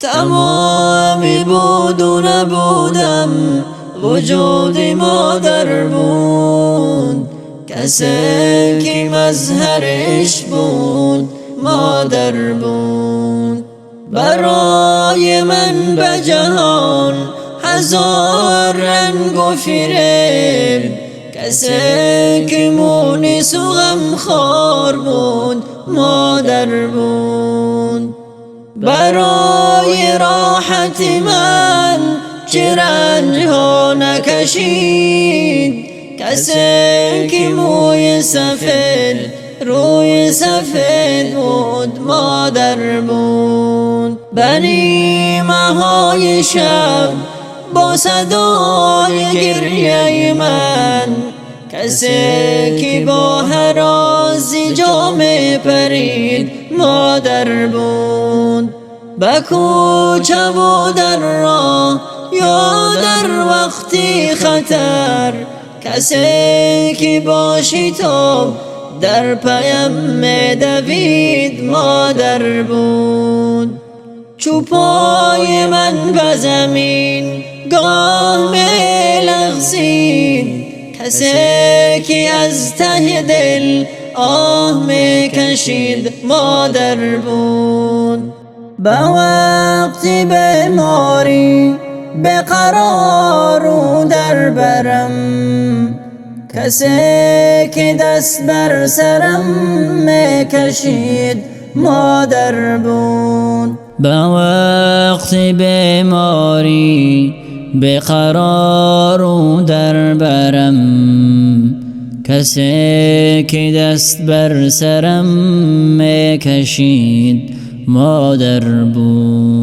تمامی بود و نبودم، وجود مادر بود. کسی که مظهرش بود مادر بود. برای من به جهان هزار رنگ و فریب، کسی که مونس و غمخوار بود مادر بود. برای راحت من چه رنج ها نکشید، کسی که موی سفید روی سفید بود مادر بود. بنیمه های شب با صدای گریه من، کسی که با هرازی جامه پرید مادر بود. به کوچه و در راه یا در وقتی خطر، کسی که با شتاب در پیم می دوید مادر بود. چو پای من به زمین گاه می لغزید، کسی که از ته دل آه می کشید مادر بود. به وقت بیماری به قرار و در برم، کسی که دست بر سرم می کشید مادر بود. به وقت بیماری به قرار و در برم، کسی که دست بر سرم می کشید مادر بود.